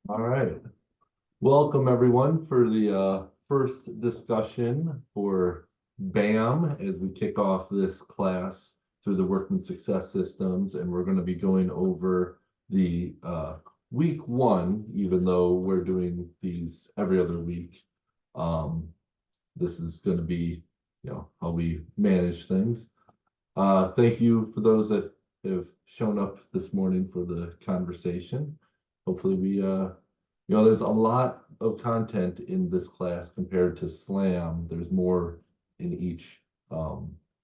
All right. Welcome everyone for the first discussion for BAM as we kick off this class through the Workman Success Systems. And we're going to be going over the week one, even though we're doing these every other week. This is going to be, how we manage things. Thank you for those that have shown up this morning for the conversation. Hopefully we there's a lot of content in this class compared to SLAM. There's more in each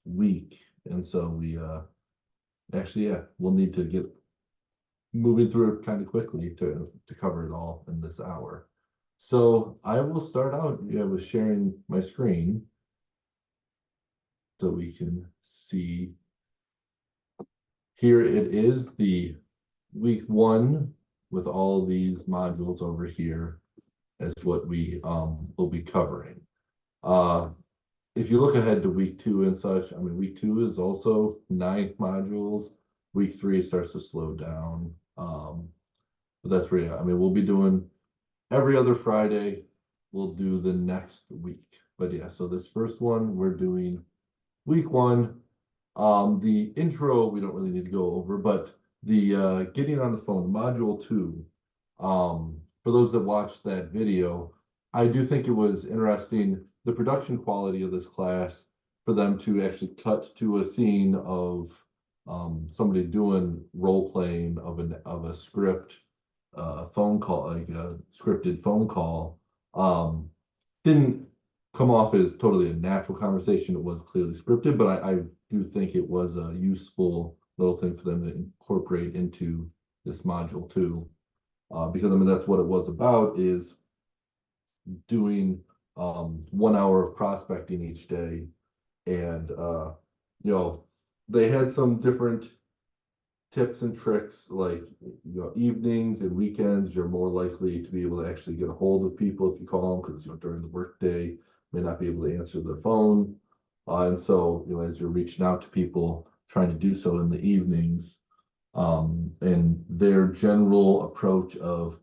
week. And so we we'll need to get moving through it kind of quickly to cover it all in this hour. So I will start out with sharing my screen so we can see. Here it is, the week one with all these modules over here as what we will be covering. If you look ahead to week two and such, week two is also 9 modules. Week three starts to slow down. But that's where, we'll be doing every other Friday. We'll do the next week. But yeah, so this first one, we're doing week one. The intro, we don't really need to go over, but the getting on the phone, module 2, for those that watched that video, I do think it was interesting, the production quality of this class, for them to actually cut to a scene of somebody doing role playing of a script phone call, like a scripted phone call. Didn't come off as totally a natural conversation. It was clearly scripted, but I do think it was a useful little thing for them to incorporate into this module 2, because that's what it was about, is doing 1 hour of prospecting each day. And they had some different tips and tricks, like evenings and weekends, you're more likely to be able to actually get a hold of people if you call them, because during the workday may not be able to answer their phone. And so, as you're reaching out to people, trying to do so in the evenings, and their general approach of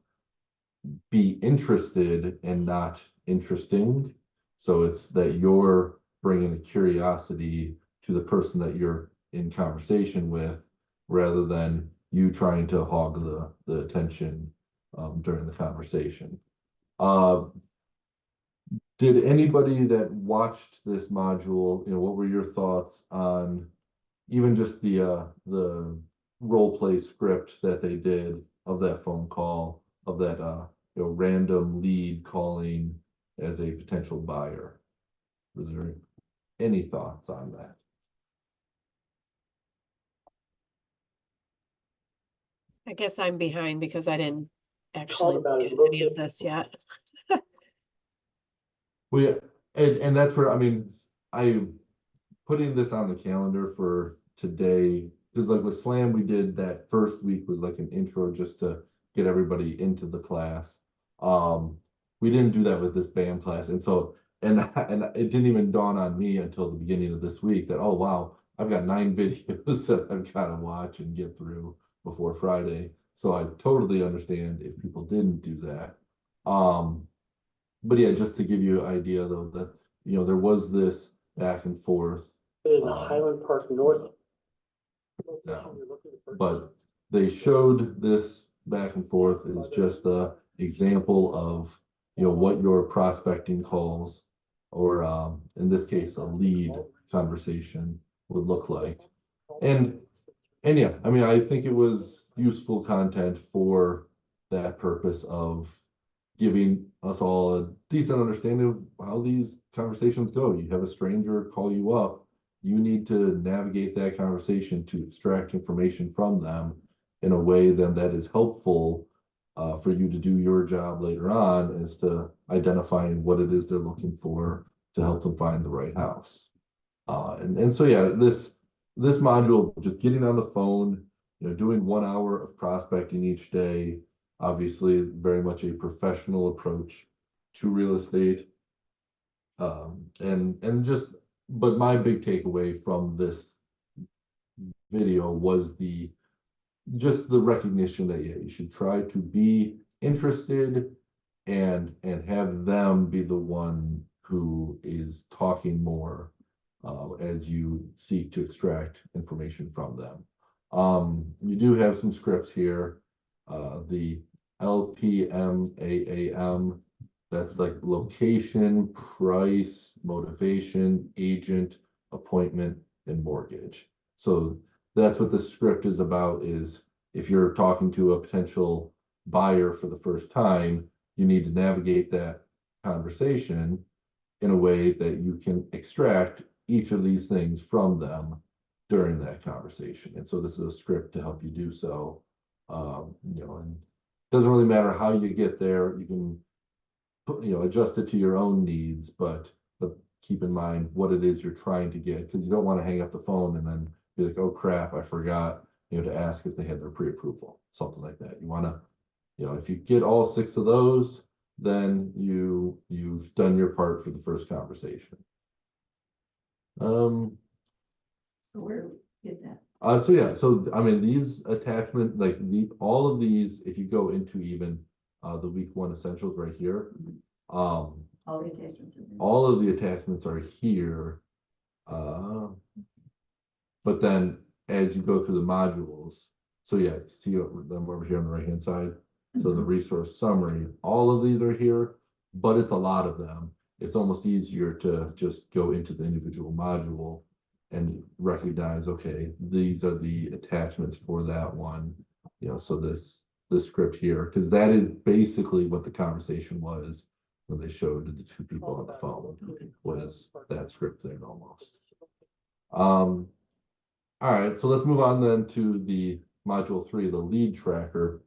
be interested and not interesting. So it's that you're bringing a curiosity to the person that you're in conversation with, rather than you trying to hog the attention during the conversation. Did anybody that watched this module, what were your thoughts on even just the role play script that they did of that phone call, of that random lead calling as a potential buyer? Were there any thoughts on that? I guess I'm behind because I didn't actually do any of this yet. Well, yeah, and that's where I'm putting this on the calendar for today, because like with SLAM, we did that first week was like an intro just to get everybody into the class. We didn't do that with this BAM class, and so and it didn't even dawn on me until the beginning of this week that, oh wow, I've got 9 videos that I've got to watch and get through before Friday. So I totally understand if people didn't do that. But yeah, just to give you an idea though, that there was this back and forth in Highland Park North. Yeah. But they showed this back and forth as just a example of what your prospecting calls, or in this case a lead conversation, would look like. And yeah, I think it was useful content for that purpose of giving us all a decent understanding of how these conversations go. You have a stranger call you up, you need to navigate that conversation to extract information from them in a way then that is helpful for you to do your job later on, as to identifying what it is they're looking for to help them find the right house. And so yeah, this module, just getting on the phone, doing 1 hour of prospecting each day, obviously very much a professional approach to real estate. But my big takeaway from this video was just the recognition that, yeah, you should try to be interested and have them be the one who is talking more as you seek to extract information from them. You do have some scripts here. The LPMAAM, that's like location, price, motivation, agent, appointment, and mortgage. So that's what the script is about, is if you're talking to a potential buyer for the first time, you need to navigate that conversation in a way that you can extract each of these things from them during that conversation. And so this is a script to help you do so. And it doesn't really matter how you get there. You can put, adjust it to your own needs, but keep in mind what it is you're trying to get, because you don't want to hang up the phone and then be like, oh crap, I forgot, to ask if they had their pre-approval, something like that. You want to, if you get all 6 of those, then you've done your part for the first conversation. Where is that? So yeah, so I mean, these attachment, like all of these, if you go into even the week 1 essentials right here, All the attachments. all of the attachments are here. But then as you go through the modules, so yeah, see them over here on the right hand side. So the resource summary, all of these are here, but it's a lot of them. It's almost easier to just go into the individual module and recognize, okay, these are the attachments for that one. So this script here, because that is basically what the conversation was when they showed the 2 people on the phone, was that script there almost. All right, so let's move on then to the module 3, the lead tracker,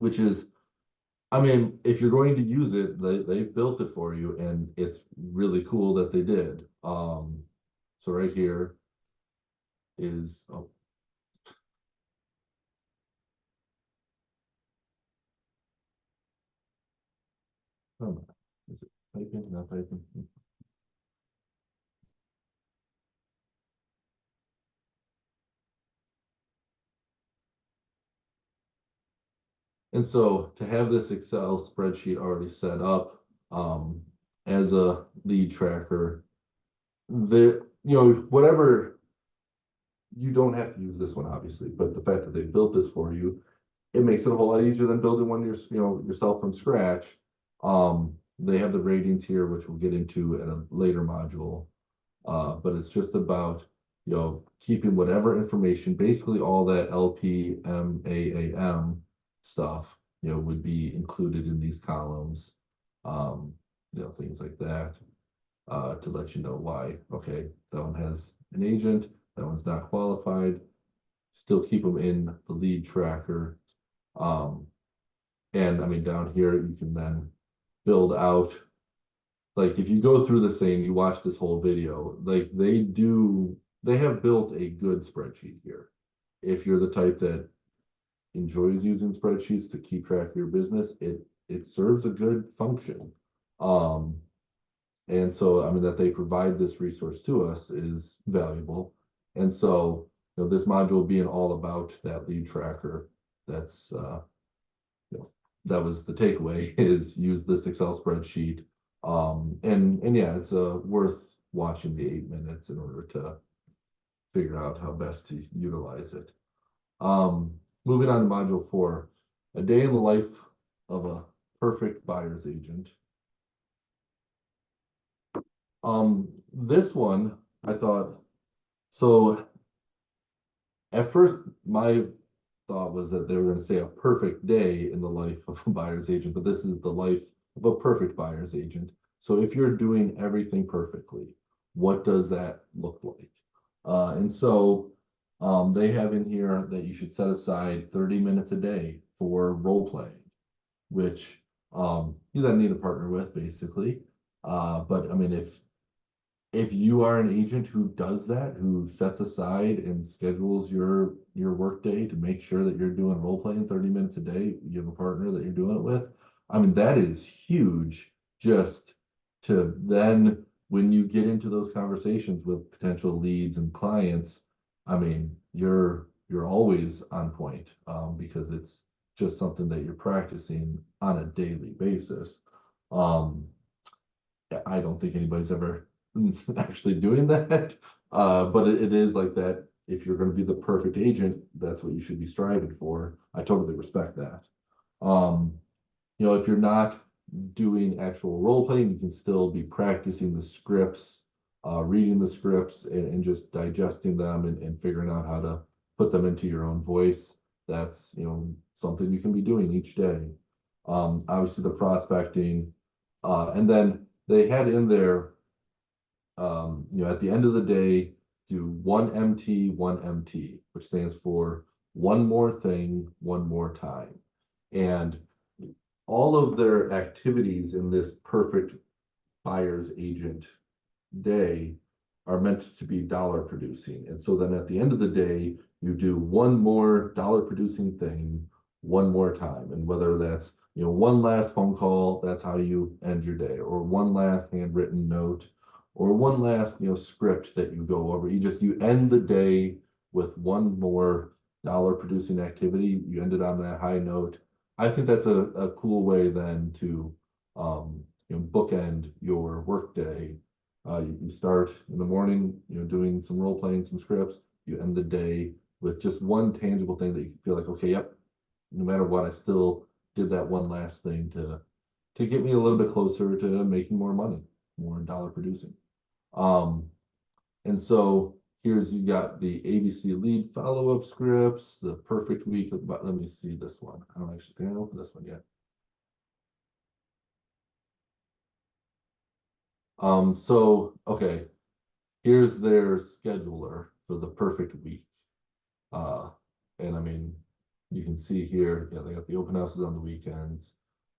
which is, I mean, if you're going to use it, they've built it for you, and it's really cool that they did. So right here is, oh, is it typing? Not typing. And so to have this Excel spreadsheet already set up as a lead tracker, whatever, you don't have to use this one obviously, but the fact that they built this for you, it makes it a whole lot easier than building one yourself from scratch. They have the ratings here, which we'll get into in a later module, but it's just about keeping whatever information, basically all that LPMAAM stuff, would be included in these columns, things like that, to let you know why, okay, that one has an agent, that one's not qualified, still keep them in the lead tracker. And I mean, down here, you can then build out, like if you go through the same, you watch this whole video, like they have built a good spreadsheet here. If you're the type that enjoys using spreadsheets to keep track of your business, it serves a good function. And so, I mean, that they provide this resource to us is valuable. And so, this module being all about that lead tracker, that's, that was the takeaway, is use this Excel spreadsheet. And yeah, it's worth watching the 8 minutes in order to figure out how best to utilize it. Moving on to module 4, a day in the life of a perfect buyer's agent. This one, I thought, so at first my thought was that they were going to say a perfect day in the life of a buyer's agent, but this is the life of a perfect buyer's agent. So if you're doing everything perfectly, what does that look like? And so they have in here that you should set aside 30 minutes a day for role playing, which you then need a partner with, basically. But I mean, if you are an agent who does that, who sets aside and schedules your work day to make sure that you're doing role playing 30 minutes a day, you have a partner that you're doing it with. I mean, that is huge, just to then, when you get into those conversations with potential leads and clients, I mean, you're always on point, because just something that you're practicing on a daily basis. Um, I don't think anybody's ever actually doing that. But it is like that. If you're going to be the perfect agent, that's what you should be striving for. I totally respect that. If you're not doing actual role playing, you can still be practicing the scripts, reading the scripts, and just digesting them and figuring out how to put them into your own voice. That's something you can be doing each day. Obviously the prospecting, and then they had in there, at the end of the day, do one MT, which stands for one more thing, one more time. And all of their activities in this perfect buyer's agent day are meant to be dollar producing. And so then at the end of the day, you do one more dollar producing thing one more time. And whether that's, one last phone call, that's how you end your day, or one last handwritten note, or one last, script that you go over. You end the day with one more dollar producing activity. You end it on that high note. I think that's a cool way then to, bookend your workday. You start in the morning, doing some role playing, some scripts. You end the day with just one tangible thing that you feel like, okay, yep, no matter what, I still did that one last thing to get me a little bit closer to making more money, more dollar producing. And so here's, you got the ABC lead follow-up scripts, the perfect week. Let me see this one. I don't actually think I opened this one yet. Okay, here's their scheduler for the perfect week. And I mean, you can see here, they got the open houses on the weekends,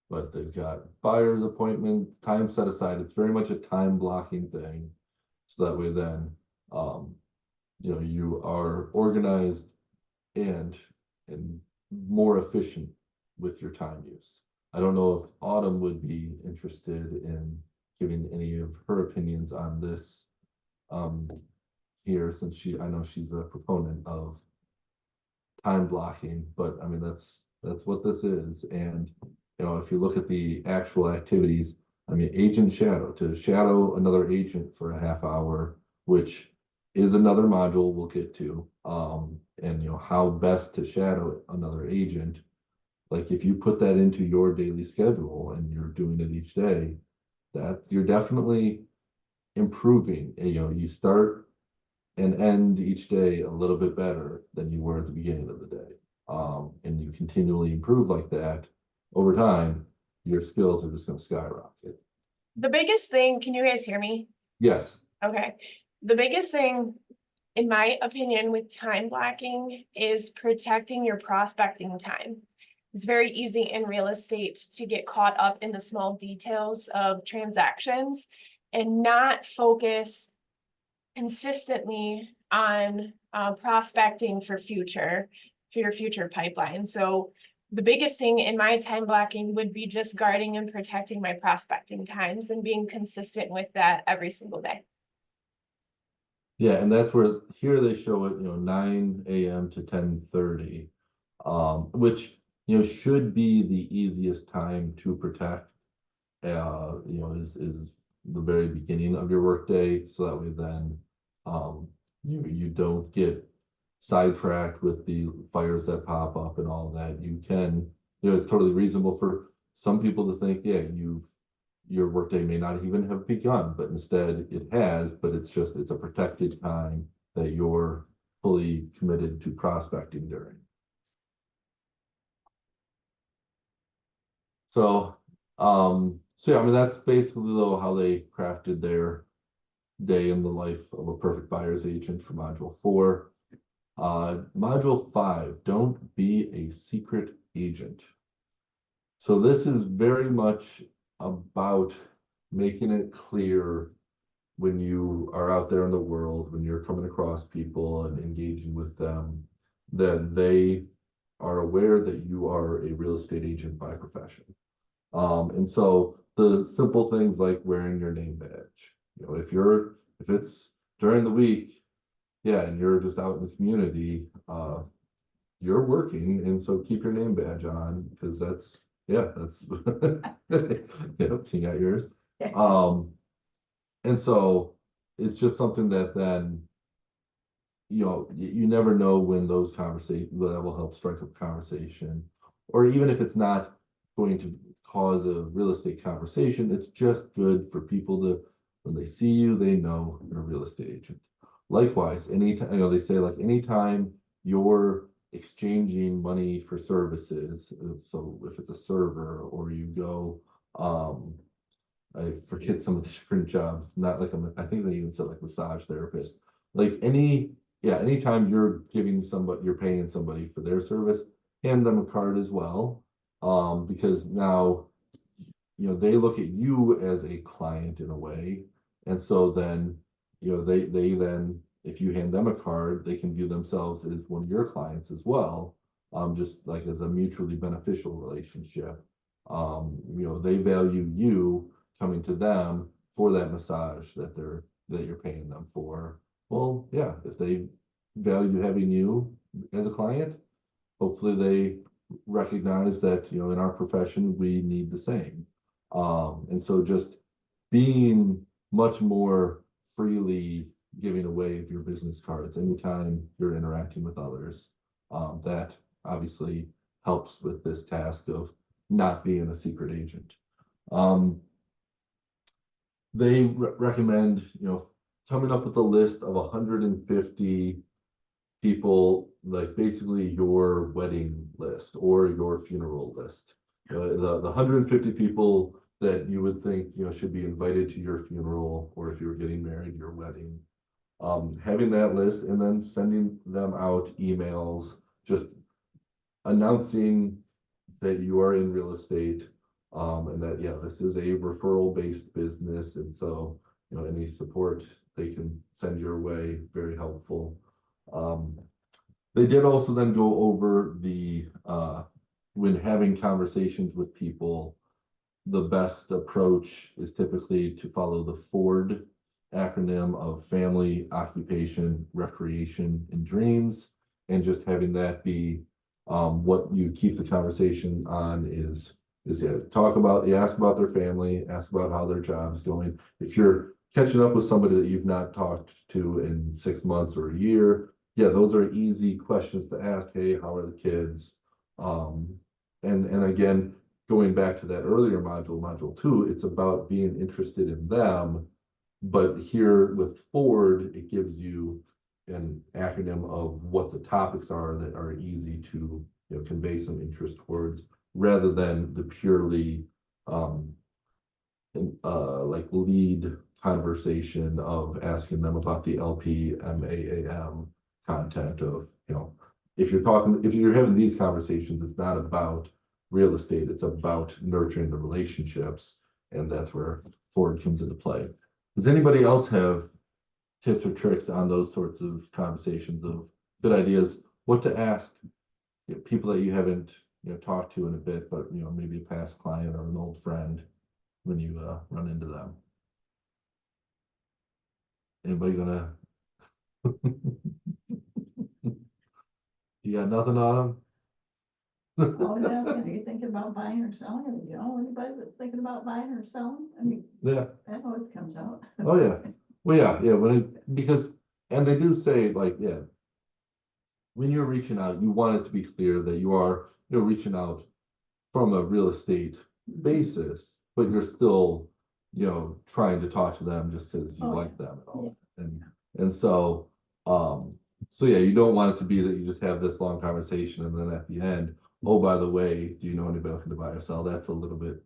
but they've got buyer's appointment, time set aside. It's very much a time blocking thing. So that way then, you are organized and more efficient with your time use. I don't know if Autumn would be interested in giving any of her opinions on this here, since I know she's a proponent of time blocking, but I mean, that's what this is. And, if you look at the actual activities, I mean, agent shadow, to shadow another agent for a half hour, which is another module we'll get to, and how best to shadow another agent. Like if you put that into your daily schedule and you're doing it each day, that you're definitely improving. And, you start and end each day a little bit better than you were at the beginning of the day. And you continually improve like that over time, your skills are just going to skyrocket. The biggest thing, can you guys hear me? Yes. Okay. The biggest thing, in my opinion, with time blocking is protecting your prospecting time. It's very easy in real estate to get caught up in the small details of transactions and not focus consistently on prospecting for your future pipeline. So the biggest thing in my time blocking would be just guarding and protecting my prospecting times and being consistent with that every single day. Yeah, and that's where here they show it, 9 a.m. to 10:30, which should be the easiest time to protect. Is the very beginning of your workday, so that way then you don't get sidetracked with the fires that pop up and all that. You can, it's totally reasonable for some people to think, yeah, your workday may not even have begun, but instead it has, but it's a protected time that you're fully committed to prospecting during. So, yeah, I mean, that's basically though how they crafted their day in the life of a perfect buyer's agent for module 4. Module 5, don't be a secret agent. So this is very much about making it clear when you are out there in the world, when you're coming across people and engaging with them, that they are aware that you are a real estate agent by profession. And so the simple things like wearing your name badge, if it's during the week, yeah, and you're just out in the community, you're working, and so keep your name badge on, because that's, yeah, that's. Yep, you got yours. And so it's just something that then, you never know when those conversations, that will help strike up conversation. Or even if it's not going to cause a real estate conversation, it's just good for people to, when they see you, they know you're a real estate agent. Likewise, anytime, they say like anytime you're exchanging money for services, so if it's a server or you go, I forget some of the different jobs, not like, I think they even said like massage therapist, like anytime you're giving somebody, you're paying somebody for their service, hand them a card as well. Because now, they look at you as a client in a way. And so then, they then, if you hand them a card, they can view themselves as one of your clients as well. Just like as a mutually beneficial relationship. They value you coming to them for that massage that you're paying them for. Well, yeah, if they value having you as a client, hopefully they recognize that, in our profession, we need the same. And so just being much more freely giving away your business cards anytime you're interacting with others, that obviously helps with this task of not being a secret agent. They recommend, coming up with a list of 150 people, like basically your wedding list or your funeral list. The 150 people that you would think, should be invited to your funeral, or if you were getting married, your wedding. Having that list and then sending them out emails, just announcing that you are in real estate, and that, this is a referral-based business, and so, any support they can send your way, very helpful. They did also then go over when having conversations with people, the best approach is typically to follow the FORD acronym of family, occupation, recreation, and dreams. And just having that be what you keep the conversation on is ask about their family, ask about how their job's going. If you're catching up with somebody that you've not talked to in 6 months or a year, those are easy questions to ask. Hey, how are the kids? And again, going back to that earlier module 2, it's about being interested in them. But here with FORD, it gives you an acronym of what the topics are that are easy to convey some interest towards, rather than the purely like lead conversation of asking them about the LPMAAM content of, if you're having these conversations, it's not about real estate, it's about nurturing the relationships, and that's where FORD comes into play. Does anybody else have tips or tricks on those sorts of conversations, of good ideas, what to ask people that you haven't talked to in a bit, but maybe a past client or an old friend when you run into them? Anybody gonna? You got nothing on them? Oh, yeah, are you thinking about buying or selling? Or you know anybody that's thinking about buying or selling? I mean, Yeah. that always comes out. Oh, yeah. Well, yeah, because, and they do say, like, when you're reaching out, you want it to be clear that you are, reaching out from a real estate basis, but you're still, trying to talk to them just because you Oh, like them and all. And so, you don't want it to be that you just have this long conversation and then at the end, oh, by the way, do you know anybody looking to buy or sell? That's a little bit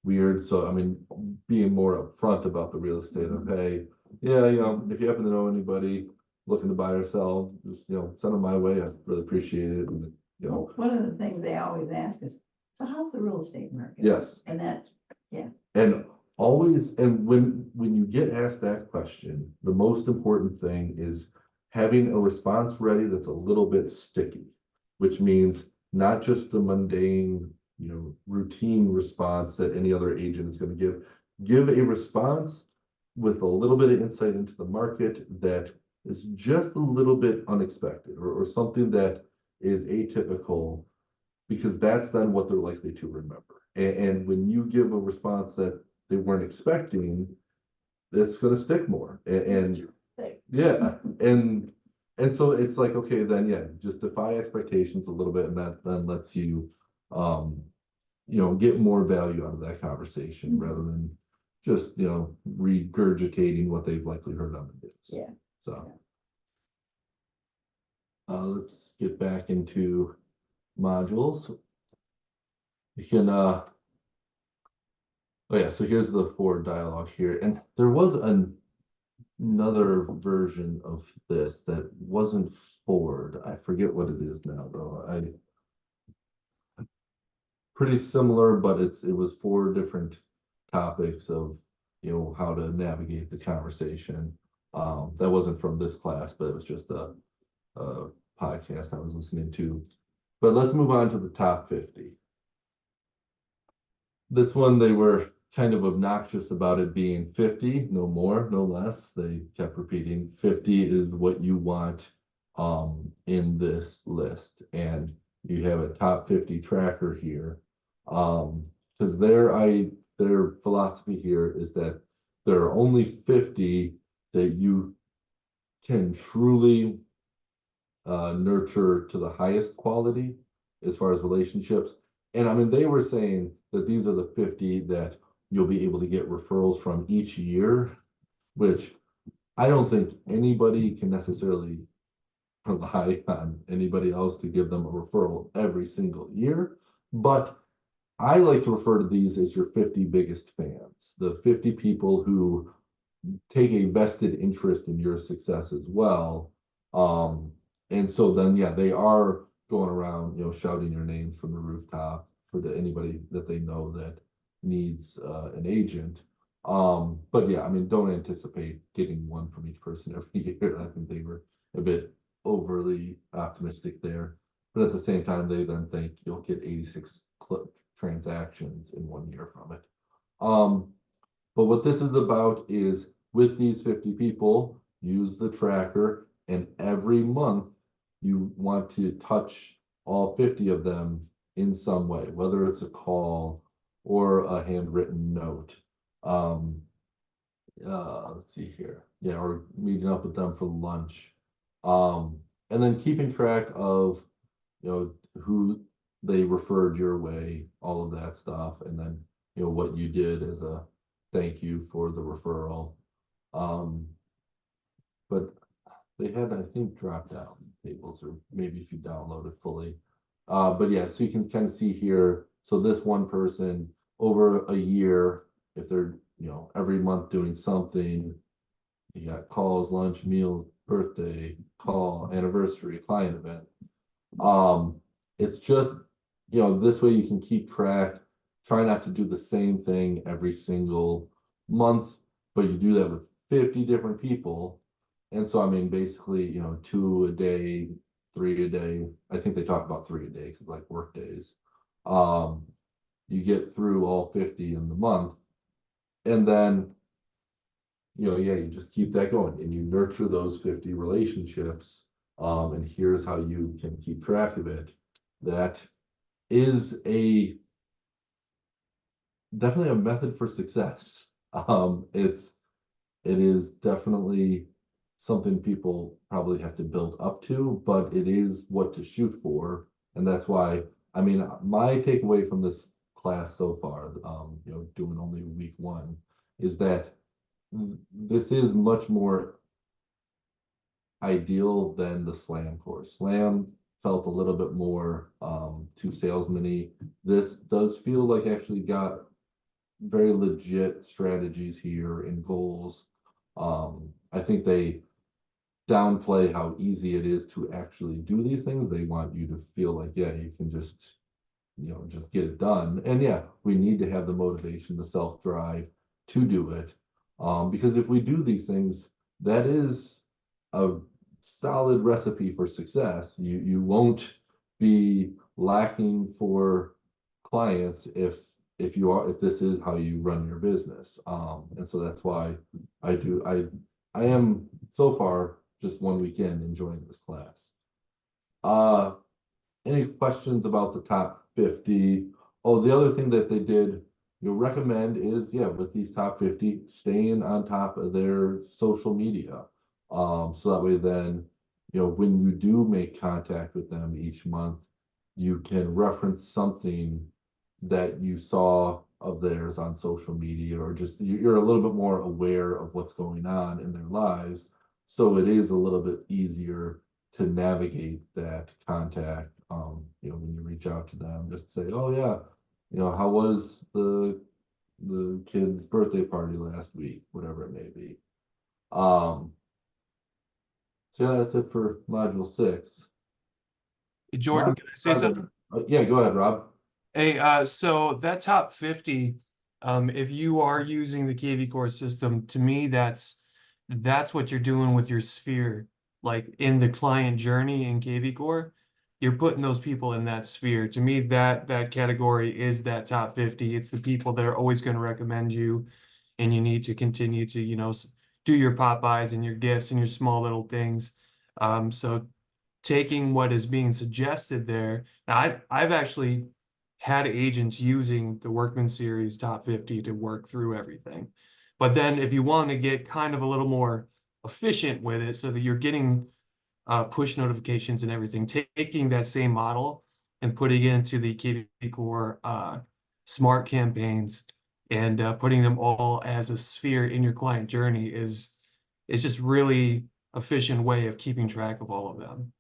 weird. So, I mean, being more upfront about the real estate of, hey, if you happen to know anybody looking to buy or sell, just, send them my way. I really appreciate it. And, One of the things they always ask is, so how's the real estate market? yes. And that's, And always, and when you get asked that question, the most important thing is having a response ready that's a little bit sticky, which means not just the mundane, routine response that any other agent is going to give. Give a response with a little bit of insight into the market that is just a little bit unexpected, or something that is atypical, because that's then what they're likely to remember. And when you give a response that they weren't expecting, that's gonna stick more. And yeah, and so it's like, okay, then yeah, just defy expectations a little bit, and that then lets you get more value out of that conversation rather than just, regurgitating what they've likely heard on the news. Yeah. So let's get back into modules. You can oh yeah, so here's the Ford dialogue here, and there was another version of this that wasn't Ford. I forget what it is now though. Pretty similar, but it was 4 different topics of how to navigate the conversation. That wasn't from this class, but it was just a podcast I was listening to. But let's move on to the top 50. This one, they were kind of obnoxious about it being 50, no more, no less. They kept repeating 50 is what you want in this list. And you have a top 50 tracker here. Because their philosophy here is that there are only 50 that you can truly nurture to the highest quality as far as relationships. And I mean, they were saying that these are the 50 that you'll be able to get referrals from each year, which I don't think anybody can necessarily rely on anybody else to give them a referral every single year. But I like to refer to these as your 50 biggest fans, the 50 people who take a vested interest in your success as well. And so then, yeah, they are going around, shouting your names from the rooftop for anybody that they know that needs an agent. But yeah, I mean, don't anticipate getting one from each person every year. I think they were a bit overly optimistic there. But at the same time, they then think you'll get 86 transactions in 1 year from it. But what this is about is, with these 50 people, use the tracker, and every month you want to touch all 50 of them in some way, whether it's a call or a handwritten note. Let's see here. Yeah, or meeting up with them for lunch. And then keeping track of, who they referred your way, all of that stuff, and then, what you did as a thank you for the referral. But they had, I think, drop down tables, or maybe if you download it fully. But yeah, so you can kind of see here. So this one person over a year, if they're, every month doing something, you got calls, lunch, meals, birthday, call, anniversary, client event. It's just, this way you can keep track. Try not to do the same thing every single month, but you do that with 50 different people. And so, I mean, basically, 2 a day, 3 a day. I think they talk about 3 a day because like work days. You get through all 50 in the month, and then, yeah, you just keep that going and you nurture those 50 relationships. And here's how you can keep track of it. That is definitely a method for success. It is definitely something people probably have to build up to, but it is what to shoot for. And that's why, I mean, my takeaway from this class so far, doing only week 1, is that this is much more ideal than the SLAM course. SLAM felt a little bit more too salesman-y. This does feel like actually got very legit strategies here and goals. I think they downplay how easy it is to actually do these things. They want you to feel like, yeah, you can just get it done. And yeah, we need to have the motivation, the self-drive to do it. Because if we do these things, that is a solid recipe for success. You won't be lacking for clients if this is how you run your business. And so that's why I am so far just 1 weekend enjoying this class. any questions about the top 50? Oh, the other thing that they did, recommend is, yeah, with these top 50, staying on top of their social media. So that way then, when you do make contact with them each month, you can reference something that you saw of theirs on social media, or just you're a little bit more aware of what's going on in their lives. So it is a little bit easier to navigate that contact, when you reach out to them, just say, oh yeah, how was the kid's birthday party last week, whatever it may be. So yeah, that's it for module 6. Hey, Jordan, can I say something? Yeah, go ahead, Rob. Hey, so that top 50, if you are using the KV Core system, to me, that's what you're doing with your sphere. Like in the client journey in KV Core, you're putting those people in that sphere. To me, that category is that top 50. It's the people that are always going to recommend you, and you need to continue to, do your Popeyes and your gifts and your small little things. So taking what is being suggested there, now I've actually had agents using the Workman Series top 50 to work through everything. But then if you want to get kind of a little more efficient with it so that you're getting push notifications and everything, taking that same model and putting it into the KV Core smart campaigns and putting them all as a sphere in your client journey is just really efficient way of keeping track of all of them.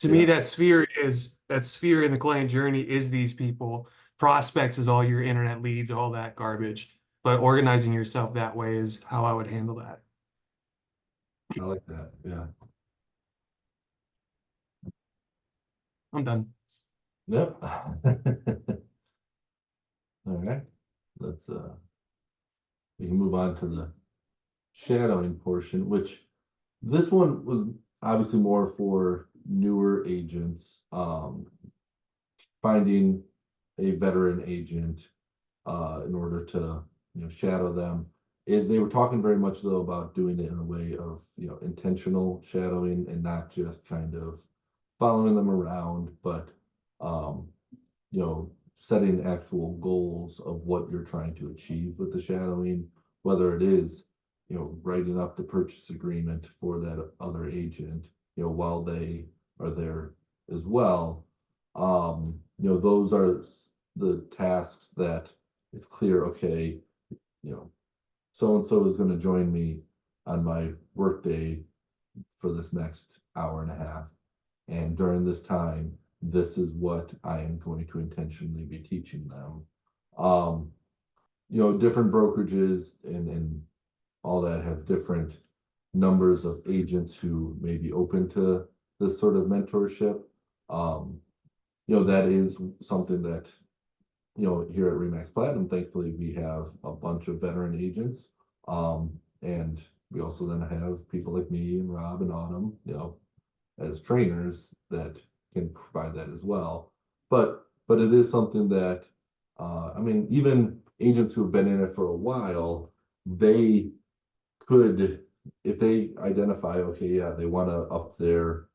To me, that sphere in the client journey is these people. Prospects is all your internet leads, all that garbage. But organizing yourself that way is how I would handle that. I like that, yeah. I'm done. Yep. All right, let's we can move on to the shadowing portion, which this one was obviously more for newer agents, finding a veteran agent in order to shadow them. They were talking very much though about doing it in a way of intentional shadowing and not just kind of following them around, but setting actual goals of what you're trying to achieve with the shadowing, whether it is writing up the purchase agreement for that other agent while they are there as well. Those are the tasks that it's clear, okay, so and so is going to join me on my work day for this next hour and a half, and during this time this is what I am going to intentionally be teaching them. Different brokerages and all that have different numbers of agents who may be open to this sort of mentorship. That is something that here at Remax Platinum, thankfully we have a bunch of veteran agents, and we also then have people like me and Rob and Autumn as trainers that can provide that as well. But it is something that even agents who have been in it for a while, they could, if they identify, okay, yeah, they want to up their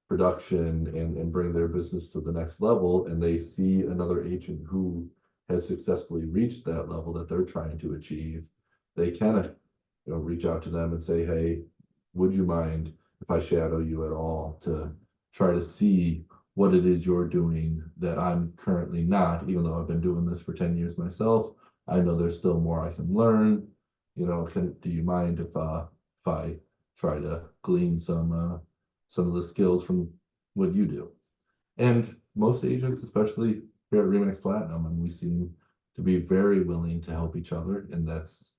production and bring their business to the next level, and they see another agent who has successfully reached that level that they're trying to achieve, they can reach out to them and say, hey, would you mind if I shadow you at all to try to see what it is you're doing that I'm currently not, even though I've been doing this for 10 years myself. I know there's still more I can learn. Do you mind if I try to glean some of the skills from what you do? And most agents, especially here at Remax Platinum, and we seem to be very willing to help each other, and that's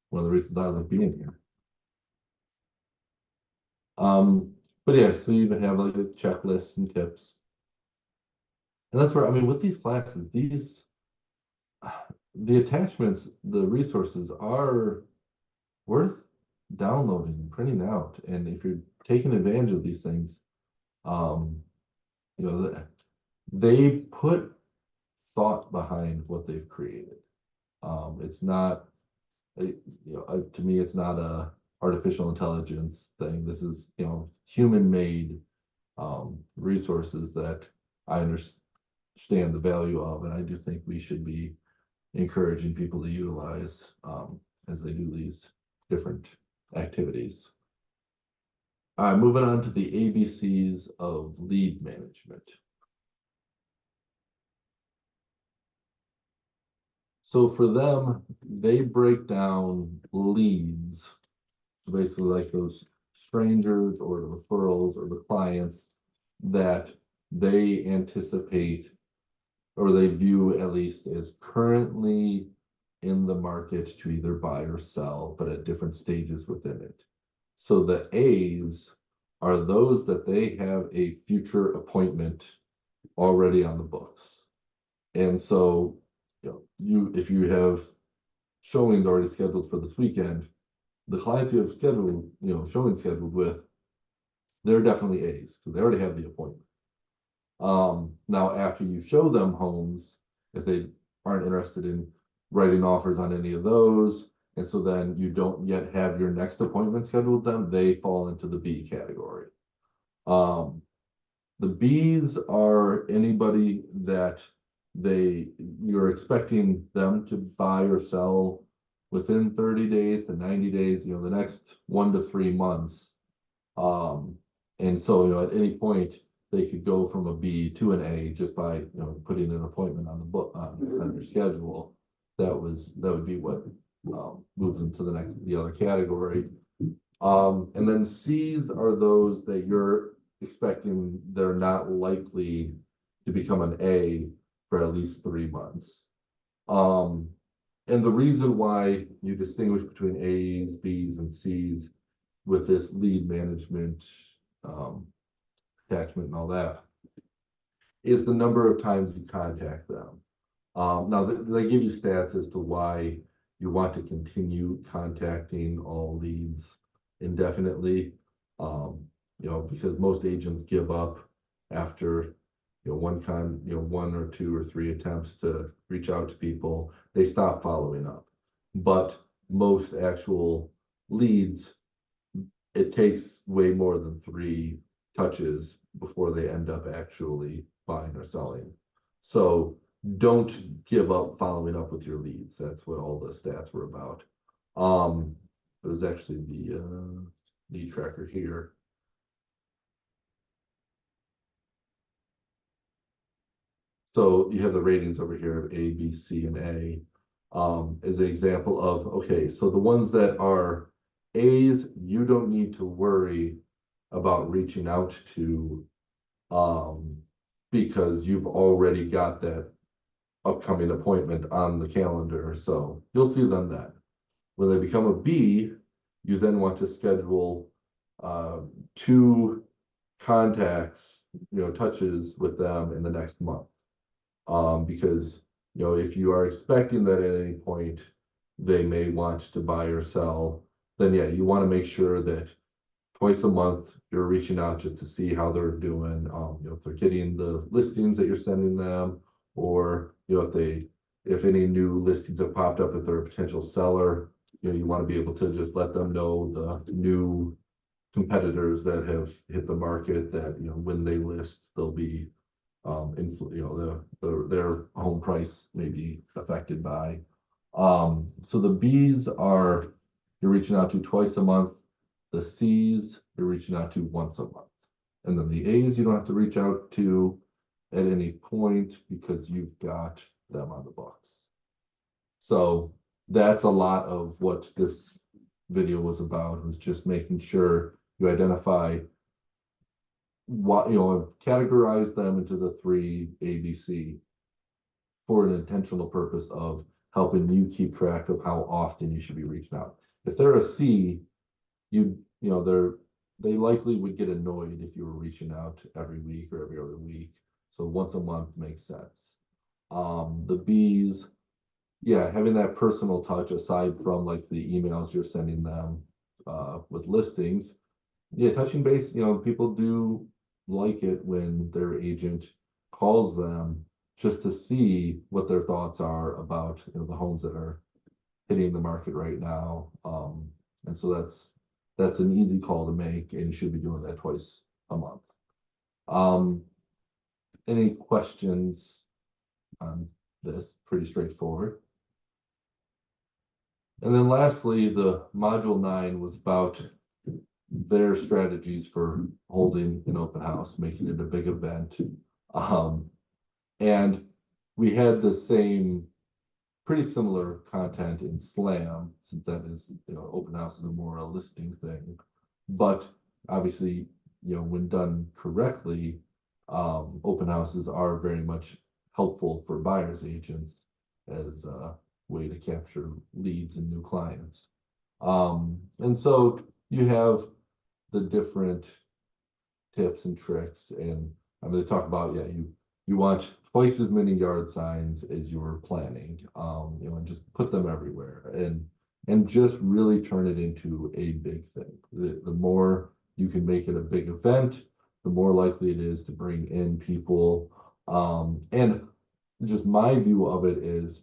one of the reasons I like being here. But yeah, so you even have like a checklist and tips. And that's where, with these classes, the attachments, the resources are worth downloading and printing out. And if you're taking advantage of these things, they put thought behind what they've created. It's not, to me, it's not a artificial intelligence thing. This is, human-made resources that I understand the value of, and I do think we should be encouraging people to utilize, as they do these different activities. Moving on to the ABCs of lead management. So for them, they break down leads, basically like those strangers or the referrals or the clients that they anticipate or they view at least as currently in the market to either buy or sell, but at different stages within it. So the A's are those that they have a future appointment already on the books. And so, if you have showings already scheduled for this weekend, the clients you have scheduled, showing scheduled with, they're definitely A's because they already have the appointment. Now after you show them homes, if they aren't interested in writing offers on any of those, and so then you don't yet have your next appointment scheduled with them, they fall into the B category. The B's are anybody that you're expecting them to buy or sell within 30 days to 90 days, the next 1 to 3 months. And so, at any point they could go from a B to an A just by, putting an appointment on the book, on your schedule. That would be what, moves into the other category. And then C's are those that you're expecting they're not likely to become an A for at least 3 months. And the reason why you distinguish between A's, B's, and C's with this lead management attachment and all that is the number of times you contact them. Now they give you stats as to why you want to continue contacting all leads indefinitely. Because most agents give up after one or two or three attempts to reach out to people, they stop following up. But most actual leads, it takes way more than 3 touches before they end up actually buying or selling. So don't give up following up with your leads. That's what all the stats were about. It was actually the lead tracker here. So you have the ratings over here of A, B, C, and A, as an example of, okay, so the ones that are A's, you don't need to worry about reaching out to, because you've already got that upcoming appointment on the calendar, so you'll see them then. When they become a B, you then want to schedule 2 contacts, touches with them in the next month. Because, if you are expecting that at any point they may want to buy or sell, then yeah, you want to make sure that twice a month you're reaching out just to see how they're doing, if they're getting the listings that you're sending them, or, if any new listings have popped up, if they're a potential seller, you want to be able to just let them know the new competitors that have hit the market that, when they list, they'll be their home price may be affected by. So the B's are you're reaching out to twice a month. The C's you're reaching out to once a month. And then the A's you don't have to reach out to at any point because you've got them on the books. So that's a lot of what this video was about, was just making sure you identify what, categorize them into the 3 ABC for an intentional purpose of helping you keep track of how often you should be reaching out. If they're a C, they likely would get annoyed if you were reaching out every week or every other week. So once a month makes sense. The B's, yeah, having that personal touch aside from like the emails you're sending them with listings. Yeah, touching base, people do like it when their agent calls them just to see what their thoughts are about, the homes that are hitting the market right now. And so that's an easy call to make, and you should be doing that twice a month. any questions on this? Pretty straightforward. And then lastly, the module 9 was about their strategies for holding an open house, making it a big event. And we had the same pretty similar content in SLAM, since that is, open house is a more a listing thing. But obviously, when done correctly, open houses are very much helpful for buyer's agents as a way to capture leads and new clients. And so you have the different tips and tricks, and I'm going to talk about, you want twice as many yard signs as you were planning, and just put them everywhere, and just really turn it into a big thing. The more you can make it a big event, the more likely it is to bring in people. And just my view of it is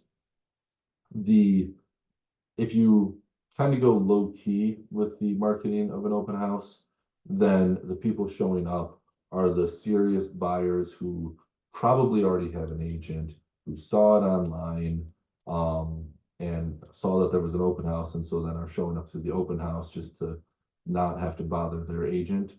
if you kind of go low key with the marketing of an open house, then the people showing up are the serious buyers who probably already have an agent, who saw it online, and saw that there was an open house, and so then are showing up to the open house just to not have to bother their agent.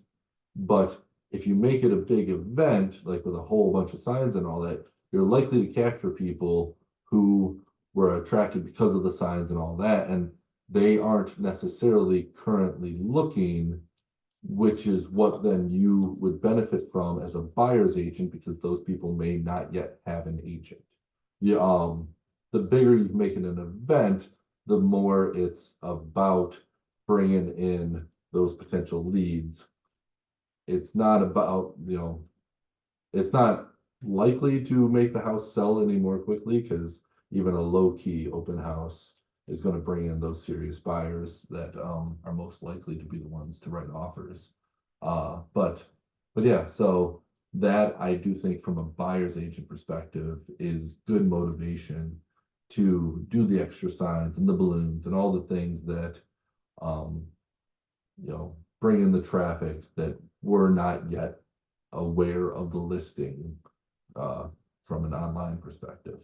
But if you make it a big event, like with a whole bunch of signs and all that, you're likely to capture people who were attracted because of the signs and all that, and they aren't necessarily currently looking, which is what then you would benefit from as a buyer's agent, because those people may not yet have an agent. The bigger you make it an event, the more it's about bringing in those potential leads. It's not about, it's not likely to make the house sell any more quickly, because even a low-key open house is going to bring in those serious buyers that are most likely to be the ones to write offers. But yeah, so that I do think from a buyer's agent perspective is good motivation to do the extra signs and the balloons and all the things that bring in the traffic that we're not yet aware of the listing from an online perspective.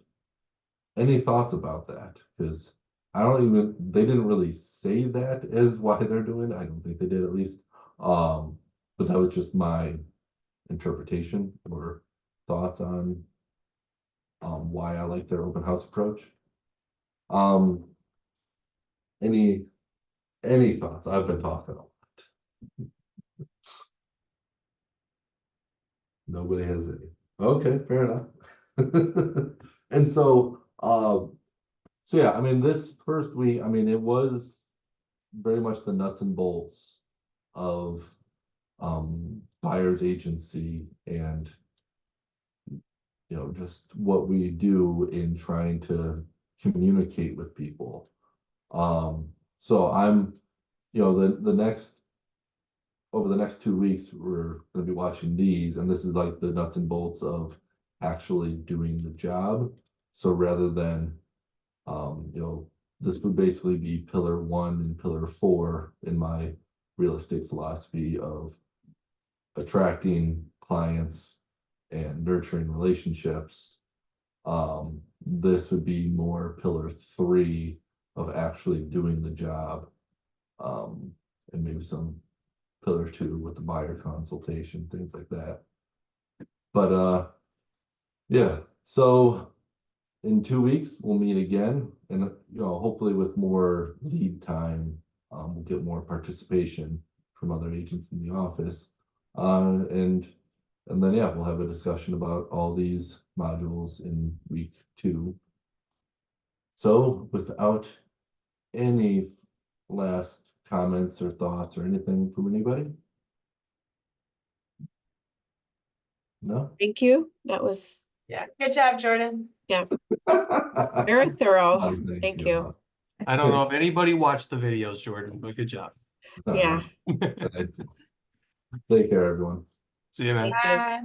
Any thoughts about that? Because they didn't really say that as why they're doing it. I don't think they did, at least. But that was just my interpretation or thoughts on why I like their open house approach. Any thoughts? I've been talking a lot. Nobody has any. Okay, fair enough. And so yeah, I mean, this first week, I mean, it was very much the nuts and bolts of buyer's agency and just what we do in trying to communicate with people. So I'm over the next 2 weeks, we're going to be watching these, and this is like the nuts and bolts of actually doing the job. So rather than this would basically be pillar 1 and pillar 4 in my real estate philosophy of attracting clients and nurturing relationships. This would be more pillar 3 of actually doing the job, and maybe some pillar 2 with the buyer consultation, things like that. But yeah, so in 2 weeks we'll meet again, and hopefully with more lead time, we'll get more participation from other agents in the office, and then yeah, we'll have a discussion about all these modules in week 2. So without any last comments or thoughts or anything from anybody? No? Thank you. That was Yeah, good job, Jordan. very thorough. Thank you. I don't know if anybody watched the videos, Jordan, but good job. Yeah. Take care, everyone. See you, man. Thank you. Bye.